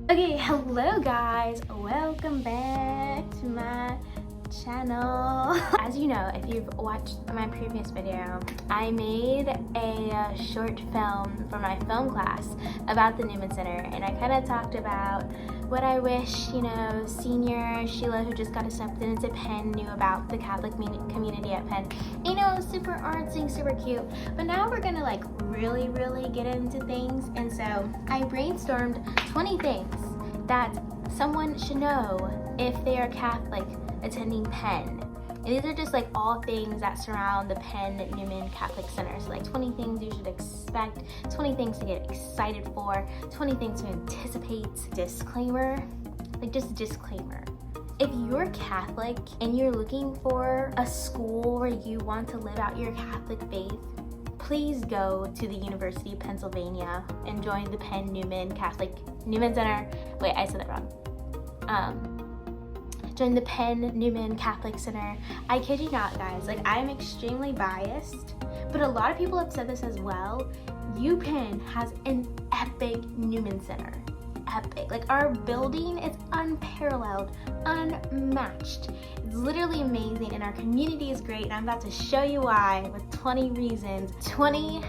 Okay, hello guys, welcome back to my channel. As you know, if you've watched my previous video, I made a short film for my film class about the Newman Center, and I kind of talked about what I wish, senior Sheila, who just got accepted into Penn, knew about the Catholic community at Penn. Super artsy, super cute. But now we're gonna really get into things, and so I brainstormed 20 things that someone should know if they are Catholic attending Penn. And these are just all things that surround the Penn Newman Catholic Center. So 20 things you should expect, 20 things to get excited for, 20 things to anticipate. Disclaimer, disclaimer. If you're Catholic and you're looking for a school where you want to live out your Catholic faith, please go to the University of Pennsylvania and join the Penn Newman Center. Wait, I said that wrong. Join the Penn Newman Catholic Center. I kid you not, guys. I'm extremely biased, but a lot of people have said this as well. UPenn has an epic Newman Center. Epic. Our building is unparalleled, unmatched. It's literally amazing, and our community is great, and I'm about to show you why with 20 reasons, 20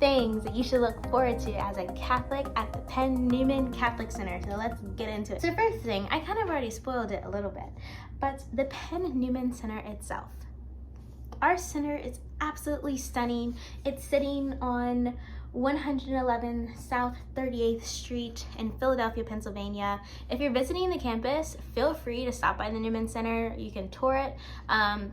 things that you should look forward to as a Catholic at the Penn Newman Catholic Center. So let's get into it. So first thing, I kind of already spoiled it a little bit, but the Penn Newman Center itself. Our center is absolutely stunning. It's sitting on 111 South 38th Street in Philadelphia, Pennsylvania. If you're visiting the campus, feel free to stop by the Newman Center. You can tour it.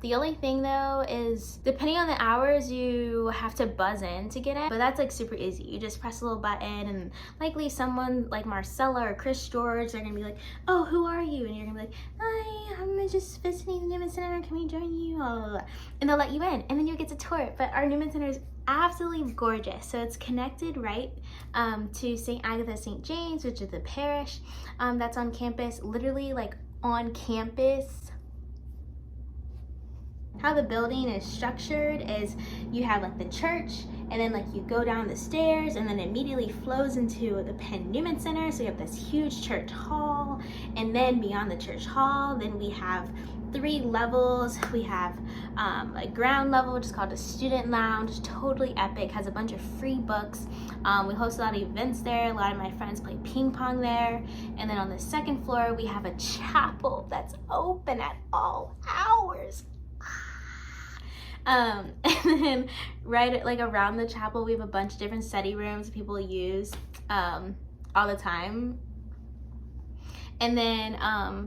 The only thing though is, depending on the hours, you have to buzz in to get in, but that's super easy. You just press a little button, and likely someone like Marcella or Chris George, they're gonna be like, "Oh, who are you?" And you're gonna be like, "Hi, I'm just visiting the Newman Center. Can we join you?" Blah, blah, blah. And they'll let you in, and then you'll get to tour it. But our Newman Center is absolutely gorgeous. So it's connected to St. Agatha St. James, which is the parish that's on campus, literally on campus. How the building is structured is you have the church, and then you go down the stairs, and then it immediately flows into the Penn Newman Center. So you have this huge church hall, and then beyond the church hall, then we have 3 levels. We have ground level, which is called a student lounge, totally epic, has a bunch of free books. We host a lot of events there. A lot of my friends play ping pong there. And then on the second floor, we have a chapel that's open at all hours. And then around the chapel, we have a bunch of different study rooms people use all the time. And then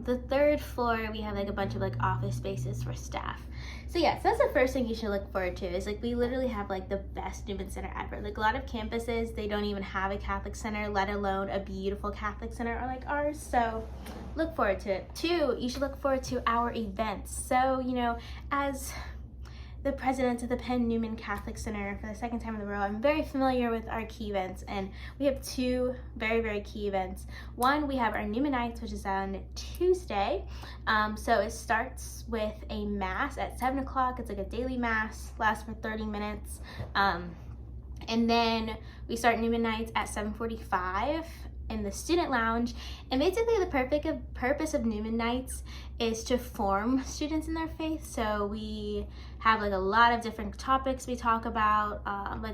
the third floor, we have a bunch of office spaces for staff. So yeah, so that's the first thing you should look forward to, is we literally have the best Newman Center ever. A lot of campuses, they don't even have a Catholic center, let alone a beautiful Catholic center like ours. So look forward to it. 2, you should look forward to our events. So, as the president of the Penn Newman Catholic Center for the second time in a row, I'm very familiar with our key events, and we have 2 very key events. One, we have our Newman Nights, which is on Tuesday. So it starts with a mass at 7 o'clock. It's a daily mass, lasts for 30 minutes. And then we start Newman Nights at 7:45 in the student lounge. And basically the purpose of Newman Nights is to form students in their faith. So we have a lot of different topics we talk about.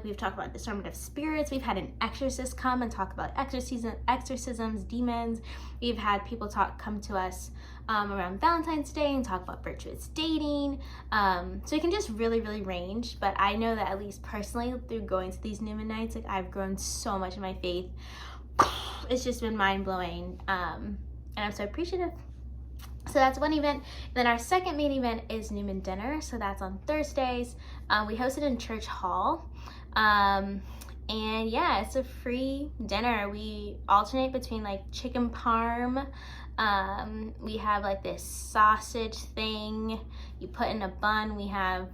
We've talked about discernment of spirits. We've had an exorcist come and talk about exorcisms, demons. We've had people come to us around Valentine's Day and talk about virtuous dating. So it can just really range. But I know that, at least personally, through going to these Newman Nights, I've grown so much in my faith. It's just been mind-blowing, and I'm so appreciative. So that's one event. Then our second main event is Newman Dinner. So that's on Thursdays. We host it in Church Hall. And yeah, it's a free dinner. We alternate between chicken parm. We have this sausage thing you put in a bun. We have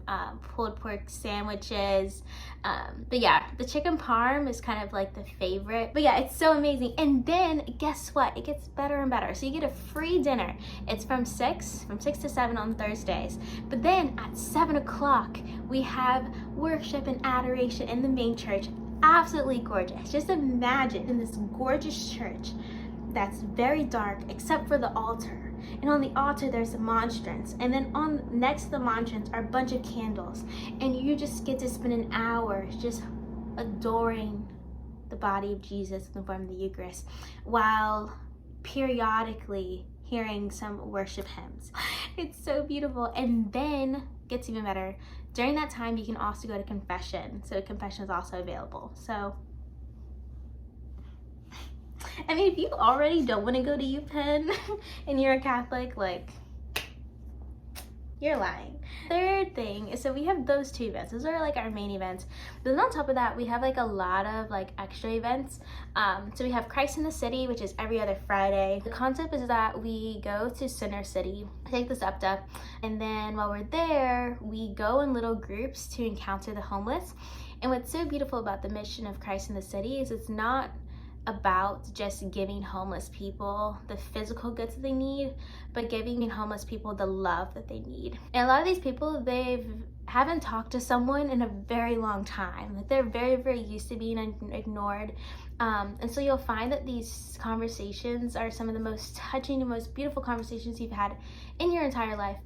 pulled pork sandwiches. But yeah, the chicken parm is kind of the favorite. But yeah, it's so amazing. And then guess what? It gets better and better. So you get a free dinner. It's from 6 to 7 on Thursdays. But then at 7 o'clock, we have worship and adoration in the main church. Absolutely gorgeous. Just imagine in this gorgeous church, that's very dark except for the altar. And on the altar there's a monstrance, and then on next to the monstrance are a bunch of candles, and you just get to spend an hour just adoring the body of Jesus in the form of the Eucharist, while periodically hearing some worship hymns. It's so beautiful. And then gets even better. During that time, you can also go to confession. So confession is also available. So, I mean, if you already don't want to go to UPenn and you're a Catholic, like, you're lying. Third thing is, so we have those two events. Those are like our main events. But then on top of that, we have like a lot of like extra events. So we have Christ in the City, which is every other Friday. The concept is that we go to Center City, take the SEPTA, and then while we're there, we go in little groups to encounter the homeless. And what's so beautiful about the mission of Christ in the City is it's not about just giving homeless people the physical goods that they need, but giving homeless people the love that they need. And a lot of these people, they haven't talked to someone in a very long time. Like, they're very, very used to being ignored. And so you'll find that these conversations are some of the most touching and most beautiful conversations you've had in your entire life.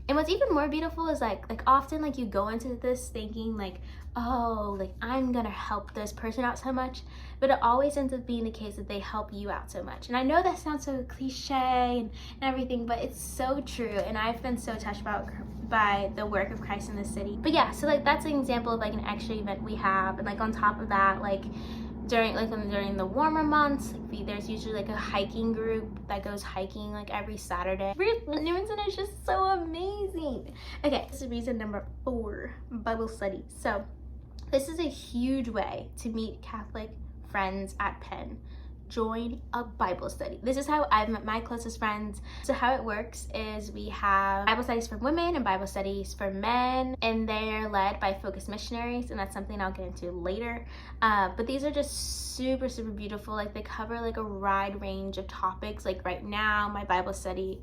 And what's even more beautiful is like often like you go into this thinking like, oh, like I'm gonna help this person out so much, but it always ends up being the case that they help you out so much. And I know that sounds so cliche and everything, but it's so true. And I've been so touched by the work of Christ in the City. But yeah, so like that's an example of like an extra event we have. And like on top of that, like during the warmer months, like there's usually like a hiking group that goes hiking like every Saturday. Newman Center is just so amazing. Okay, this is reason number 4, Bible study. So this is a huge way to meet Catholic friends at Penn. Join a Bible study. This is how I've met my closest friends. So how it works is we have Bible studies for women and Bible studies for men, and they're led by focused missionaries, and that's something I'll get into later. But these are just super, super beautiful. Like they cover like a wide range of topics. Like right now, my Bible study,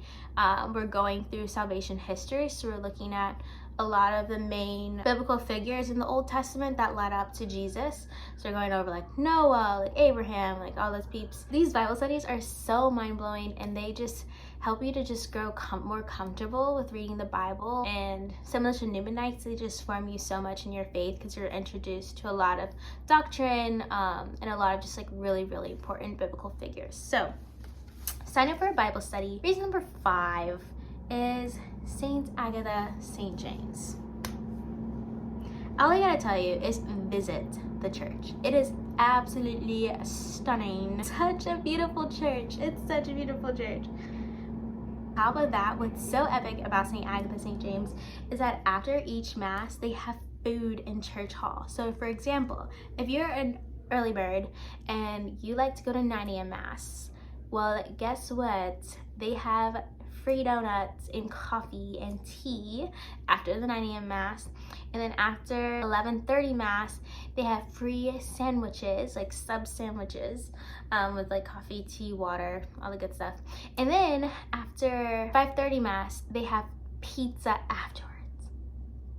we're going through salvation history. So we're looking at a lot of the main biblical figures in the Old Testament that led up to Jesus. So we're going over like Noah, like Abraham, like all those peeps. These Bible studies are so mind-blowing, and they just help you to just grow more comfortable with reading the Bible. And similar to Newmanites, they just form you so much in your faith because you're introduced to a lot of doctrine and a lot of just like really, really important biblical figures. So sign up for a Bible study. Reason number 5 is Saint Agatha, St. James. All I gotta tell you is visit the church. It is absolutely stunning. Such a beautiful church. It's such a beautiful church. How about that? What's so epic about St. Agatha, St. James is that after each mass, they have food in church hall. So for example, if you're an early bird and you like to go to 9 a.m. mass, well, guess what? They have free donuts and coffee and tea after the 9 a.m. mass. And then after 11:30 mass, they have free sandwiches, like sub sandwiches, with like coffee, tea, water, all the good stuff. And then after 5:30 mass, they have pizza afterwards.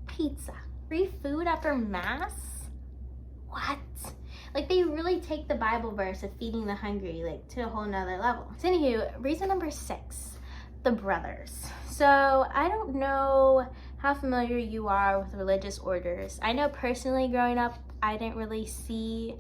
Pizza. Free food after mass? What? Like, they really take the Bible verse of feeding the hungry like to a whole nother level. So anywho, reason number 6. The brothers. So I don't know how familiar you are with religious orders. I know personally growing up, I didn't really see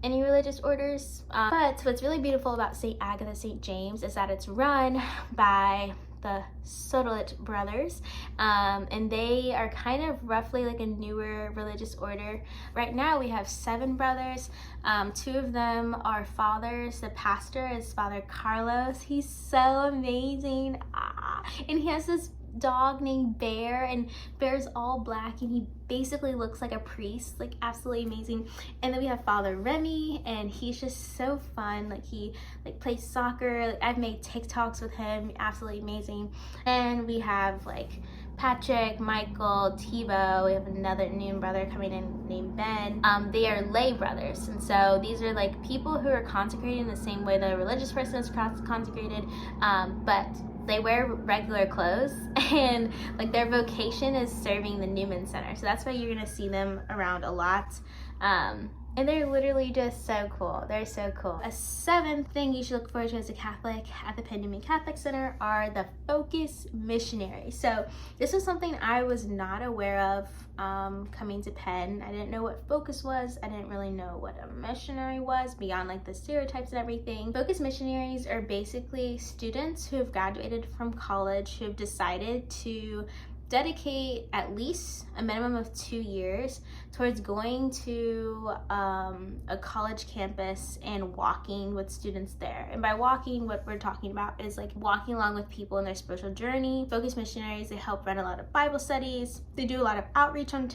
any religious orders. But what's really beautiful about St. Agatha, St. James is that it's run by the Sotolit brothers, and they are kind of roughly like a newer religious order. Right now we have 7 brothers. 2 of them are fathers. The pastor is Father Carlos. He's so amazing. And he has this dog named Bear, and Bear's all black, and he basically looks like a priest, like absolutely amazing. And then we have Father Remy, and he's just so fun. Like he like plays soccer. Like, I've made TikToks with him, absolutely amazing. And we have like Patrick, Michael, Tebow. We have another new brother coming in named Ben. They are lay brothers, and so these are like people who are consecrated in the same way the religious person is consecrated, but they wear regular clothes, and like their vocation is serving the Newman Center. So that's why you're gonna see them around a lot. And they're literally just so cool. They're so cool. A seventh thing you should look forward to as a Catholic at the Penn Newman Catholic Center are the Focus missionaries. So this was something I was not aware of coming to Penn. I didn't know what Focus was. I didn't really know what a missionary was beyond like the stereotypes and everything. Focus missionaries are basically students who have graduated from college who have decided to dedicate at least a minimum of 2 years towards going to a college campus and walking with students there. And by walking, what we're talking about is like walking along with people in their spiritual journey. Focus missionaries, they help run a lot of Bible studies. They do a lot of outreach on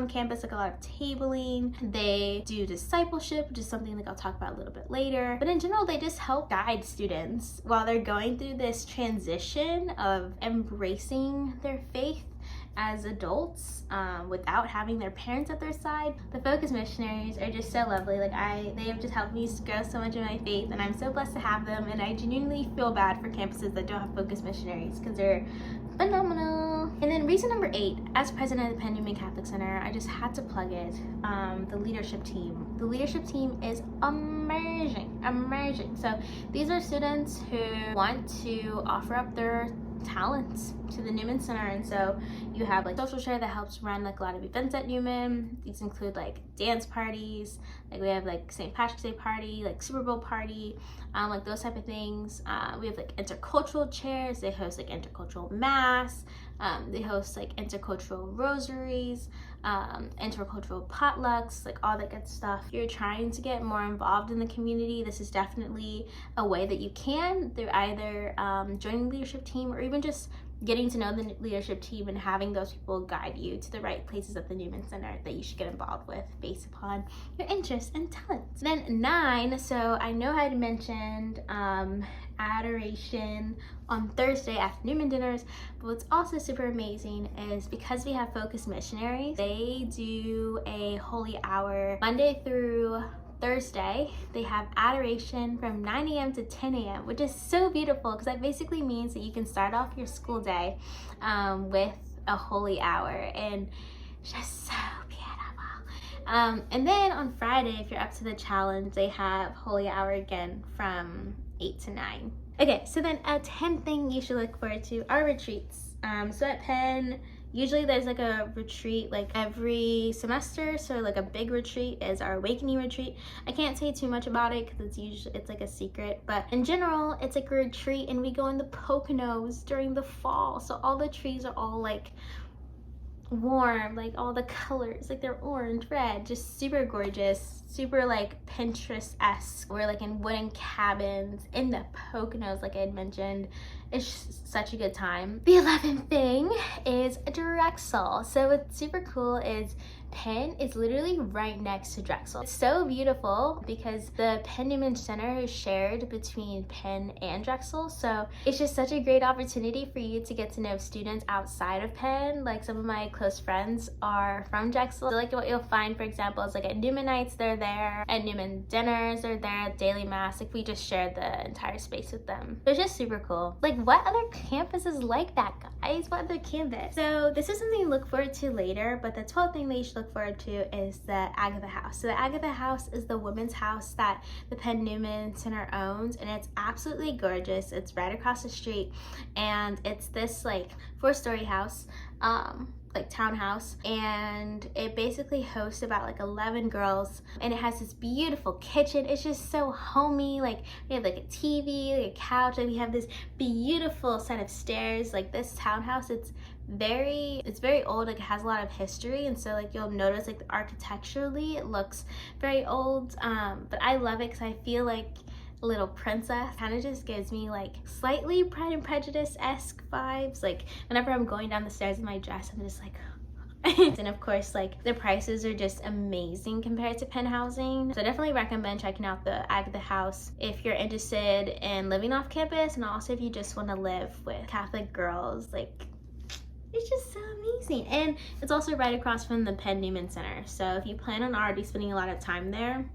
campus, like a lot of tabling. They do discipleship, which is something like I'll talk about a little bit later. But in general, they just help guide students while they're going through this transition of embracing their faith as adults without having their parents at their side. The Focus missionaries are just so lovely. Like they have just helped me grow so much in my faith, and I'm so blessed to have them. And I genuinely feel bad for campuses that don't have Focus missionaries because they're phenomenal. And then reason number 8, as president of the Penn Newman Catholic Center, I just had to plug it. The leadership team. The leadership team is amazing. So these are students who want to offer up their talents to the Newman Center, and so you have like social share that helps run like a lot of events at Newman. These include like dance parties, like we have like St. Patrick's Day party, like Super Bowl party, like those type of things. We have like intercultural chairs. They host like intercultural mass. They host like intercultural rosaries, intercultural potlucks, like all that good stuff. If you're trying to get more involved in the community, this is definitely a way that you can, through either joining the leadership team or even just getting to know the leadership team and having those people guide you to the right places at the Newman Center that you should get involved with based upon your interests and talents. Then 9, so I know I had mentioned adoration on Thursday after Newman dinners, but what's also super amazing is because we have Focus missionaries, they do a holy hour Monday through Thursday. They have adoration from 9 a.m. to 10 a.m., which is so beautiful because that basically means that you can start off your school day with a holy hour, and just so beautiful. And then on Friday, if you're up to the challenge, they have holy hour again from 8 to 9. Okay, so then a 10th thing you should look forward to are retreats. So at Penn, usually there's like a retreat like every semester, so like a big retreat is our awakening retreat. I can't say too much about it because it's like a secret, but in general it's like a retreat, and we go in the Poconos during the fall, so all the trees are all like warm, like all the colors, like they're orange, red, just super gorgeous, super like Pinterest-esque. We're like in wooden cabins in the Poconos, like I had mentioned. It's just such a good time. The 11th thing is Drexel. So what's super cool is Penn is literally right next to Drexel. It's so beautiful because the Penn Newman Center is shared between Penn and Drexel, so it's just such a great opportunity for you to get to know students outside of Penn. Like some of my close friends are from Drexel. So like what you'll find, for example, is like at Newman nights they're there, at Newman dinners they're there, at daily mass, like we just shared the entire space with them. It's just super cool. Like what other campus is like that, guys? What other campus? So this is something to look forward to later, but the 12th thing that you should look forward to is the Agatha House. So the Agatha House is the women's house that the Penn Newman Center owns, and it's absolutely gorgeous. It's right across the street, and it's this like 4-story house, like townhouse, and it basically hosts about like 11 girls, and it has this beautiful kitchen. It's just so homey. Like we have like a TV, like a couch, and we have this beautiful set of stairs. Like this townhouse, it's very old, like it has a lot of history, and so like you'll notice like architecturally it looks very old, but I love it because I feel like Little Princess. Kind of just gives me like slightly Pride and Prejudice-esque vibes. Like whenever I'm going down the stairs in my dress, I'm just like and of course like the prices are just amazing compared to Penn housing, so I definitely recommend checking out the Agatha House if you're interested in living off campus, and also if you just want to live with Catholic girls. Like it's just so amazing, and it's also right across from the Penn Newman Center, so if you plan on already spending a lot of time there,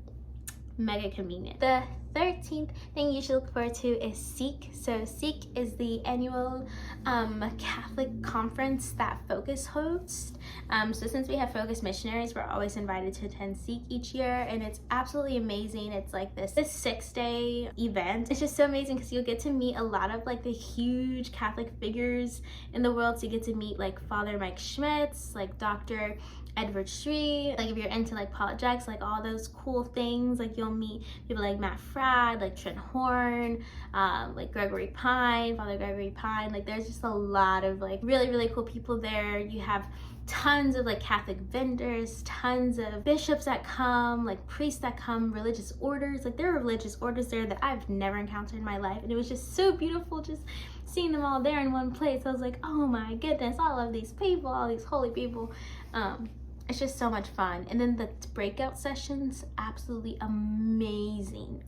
mega convenient. The 13th thing you should look forward to is Seek. So Seek is the annual Catholic conference that Focus hosts. So since we have Focus missionaries, we're always invited to attend Seek each year, and it's absolutely amazing. It's like this 6-day event. It's just so amazing because you'll get to meet a lot of like the huge Catholic figures in the world. So you get to meet like Father Mike Schmitz, like Dr. Edward Shree, like if you're into like apologetics, like all those cool things, like you'll meet people like Matt Fradd, like Trent Horn, like Gregory Pine, Father Gregory Pine. Like there's just a lot of like really cool people there. You have tons of like Catholic vendors, tons of bishops that come, like priests that come, religious orders. Like there are religious orders there that I've never encountered in my life, and it was just so beautiful just seeing them all there in one place. I was like, oh my goodness, all of these people, all these holy people. It's just so much fun. And then the breakout sessions, absolutely amazing.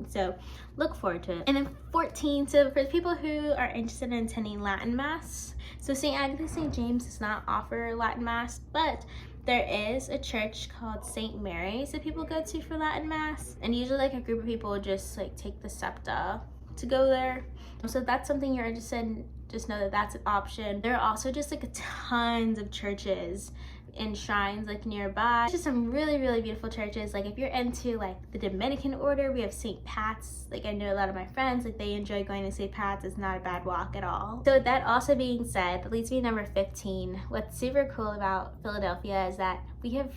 So look forward to it. And then 14, so for people who are interested in attending Latin Mass, so St. Agatha St. James does not offer Latin Mass, but there is a church called St. Mary's that people go to for Latin Mass. And usually like a group of people just like take the SEPTA to go there. So if that's something you're interested in, just know that that's an option. There are also just like tons of churches and shrines like nearby. Just some really beautiful churches. Like if you're into like the Dominican order, we have St. Pat's. Like I know a lot of my friends, like they enjoy going to St. Pat's. It's not a bad walk at all. So with that also being said, that leads me to number 15. What's super cool about Philadelphia is that we have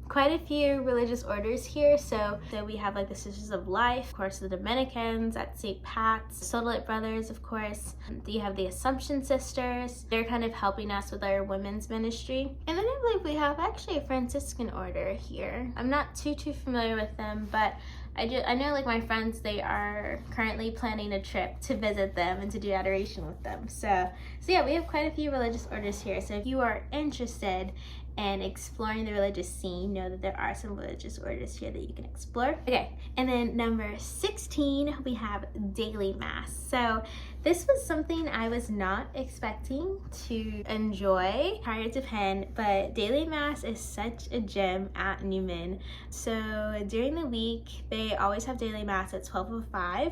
quite a few religious orders here. So we have like the Sisters of Life, of course the Dominicans at St. Pat's, Sotolit Brothers, of course. You have the Assumption Sisters. They're kind of helping us with our women's ministry. And then I believe we have actually a Franciscan order here. I'm not too familiar with them, but I know like my friends, they are currently planning a trip to visit them and to do adoration with them. So yeah, we have quite a few religious orders here. So if you are interested and exploring the religious scene, know that there are some religious orders here that you can explore. Okay, and then number 16, we have daily mass. So this was something I was not expecting to enjoy prior to Penn, but daily mass is such a gem at Newman. So during the week, they always have daily mass at 12:05.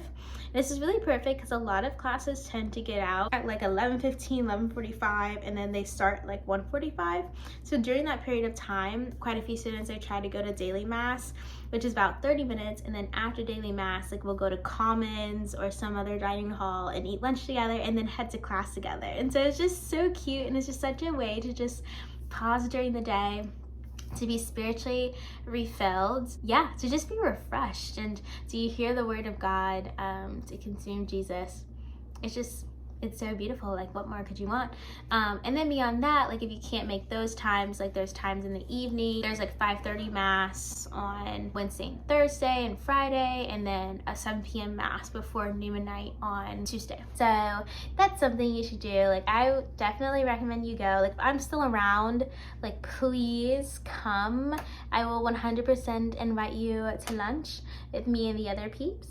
This is really perfect because a lot of classes tend to get out at like 11:15, 11:45, and then they start like 1:45. So during that period of time, quite a few students, they try to go to daily mass, which is about 30 minutes, and then after daily mass, like we'll go to Commons or some other dining hall and eat lunch together and then head to class together. And so it's just so cute, and it's just such a way to just pause during the day, to be spiritually refilled, to just be refreshed and to hear the word of God, to consume Jesus. It's so beautiful. Like what more could you want? And then beyond that, like if you can't make those times, like there's times in the evening, there's like 5:30 mass on Wednesday and Thursday and Friday, and then a 7 p.m. mass before Newman night on Tuesday. So that's something you should do. Like I would definitely recommend you go. Like if I'm still around, like please come. I will 100% invite you to lunch with me and the other peeps.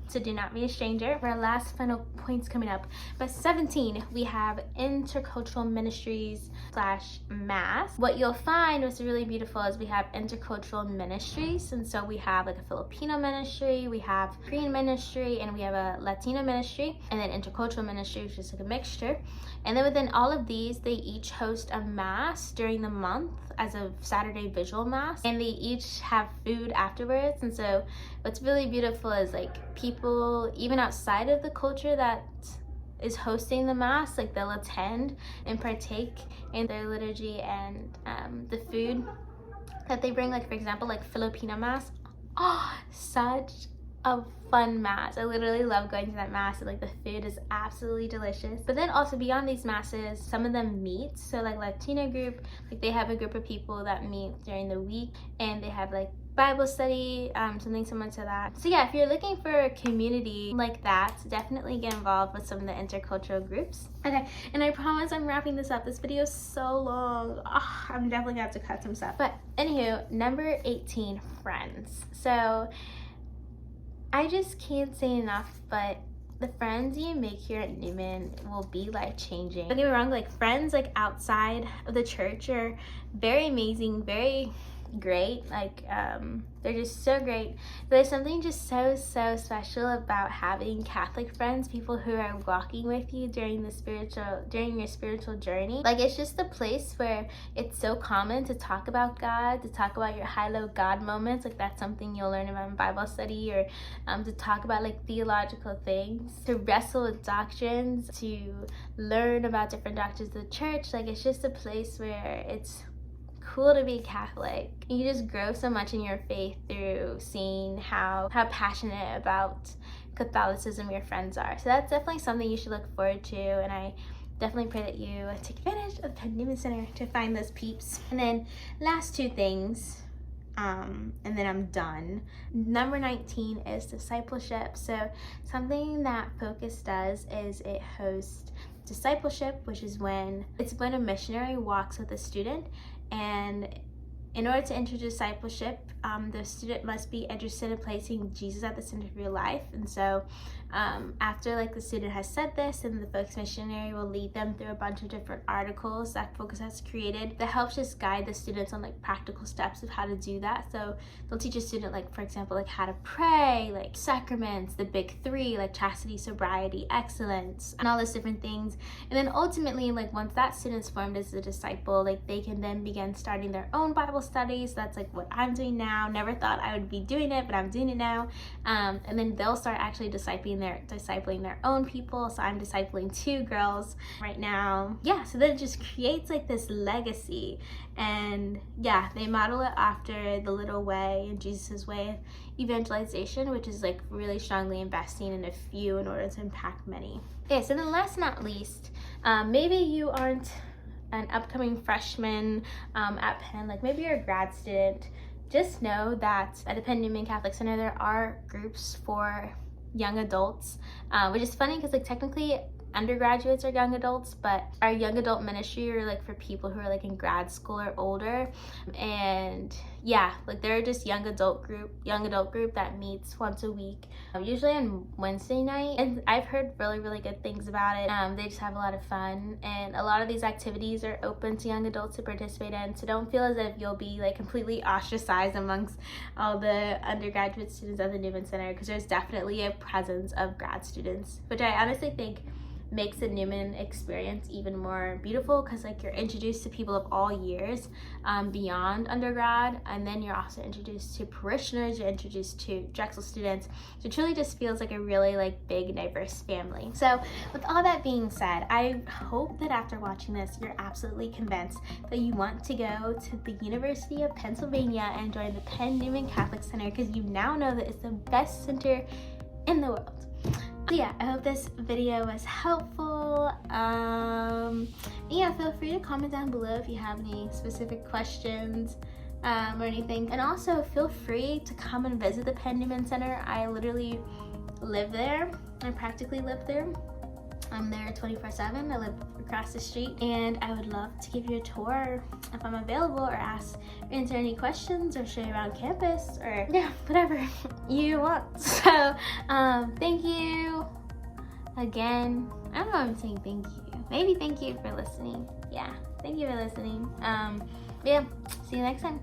So do not be a stranger. For our last final points coming up, but 17, we have Intercultural Ministries / Mass. What you'll find was really beautiful is we have Intercultural Ministries, and so we have like a Filipino ministry, we have Korean ministry, and we have a Latino ministry, and then Intercultural Ministry, which is like a mixture. And then within all of these, they each host a mass during the month as a Saturday visual mass, and they each have food afterwards. And so what's really beautiful is like people even outside of the culture that is hosting the mass, like they'll attend and partake in their liturgy and the food that they bring. Like for example, like Filipino mass, such a fun mass. I literally love going to that mass, and like the food is absolutely delicious. But then also beyond these masses, some of them meet. So like Latino group, like they have a group of people that meet during the week, and they have like Bible study, something similar to that. So yeah, if you're looking for a community like that, definitely get involved with some of the intercultural groups. Okay, and I promise I'm wrapping this up. This video is so long. I'm definitely gonna have to cut some stuff. But anywho, number 18, friends. So I just can't say enough, but the friends you make here at Newman will be life-changing. Don't get me wrong, like friends like outside of the church are very amazing, very great. Like they're just so great. There's something just so special about having Catholic friends, people who are walking with you during your spiritual journey. Like, it's just a place where it's so common to talk about God, to talk about your high-low God moments. Like, that's something you'll learn about in Bible study, or to talk about like theological things, to wrestle with doctrines, to learn about different doctrines of the church. Like, it's just a place where it's cool to be Catholic. You just grow so much in your faith through seeing how passionate about Catholicism your friends are. So that's definitely something you should look forward to, and I definitely pray that you take advantage of the Penn Newman Center to find those peeps. And then last two things, and then I'm done. Number 19 is discipleship. So something that Focus does is it hosts discipleship, which is when a missionary walks with a student, and in order to enter discipleship, the student must be interested in placing Jesus at the center of your life. And so after like the student has said this, and the Focus missionary will lead them through a bunch of different articles that Focus has created that helps just guide the students on like practical steps of how to do that. So they'll teach a student, like, for example, like how to pray, like sacraments, the big three, like chastity, sobriety, excellence, and all those different things. And then ultimately, like, once that student's formed as a disciple, like they can then begin starting their own Bible studies. That's like what I'm doing now. Never thought I would be doing it, but I'm doing it now. And then they'll start actually discipling their own people. So I'm discipling 2 girls right now. Yeah, so then it just creates like this legacy. And yeah, they model it after the little way and Jesus' way of evangelization, which is like really strongly investing in a few in order to impact many. Okay, so then last but not least, maybe you aren't an upcoming freshman at Penn, like maybe you're a grad student. Just know that at the Penn Newman Catholic Center, there are groups for young adults, which is funny because like technically undergraduates are young adults, but our young adult ministry are like for people who are like in grad school or older. And yeah, like they're just young adult group that meets once a week, usually on Wednesday night. And I've heard really good things about it. They just have a lot of fun, and a lot of these activities are open to young adults to participate in. So don't feel as if you'll be like completely ostracized amongst all the undergraduate students at the Newman Center, because there's definitely a presence of grad students, which I honestly think makes the Newman experience even more beautiful, because like you're introduced to people of all years beyond undergrad, and then you're also introduced to parishioners, you're introduced to Drexel students. So it truly just feels like a really like big diverse family. So with all that being said, I hope that after watching this you're absolutely convinced that you want to go to the University of Pennsylvania and join the Penn Newman Catholic Center, because you now know that it's the best center in the world. So yeah, I hope this video was helpful. Yeah, feel free to comment down below if you have any specific questions or anything. And also feel free to come and visit the Penn Newman Center. I literally live there. I practically live there. I'm there 24/7. I live across the street, and I would love to give you a tour if I'm available, or answer any questions, or show you around campus, or yeah, whatever you want. So thank you again. I don't know if I'm saying thank you. Maybe thank you for listening. Yeah, thank you for listening. Yeah, see you next time.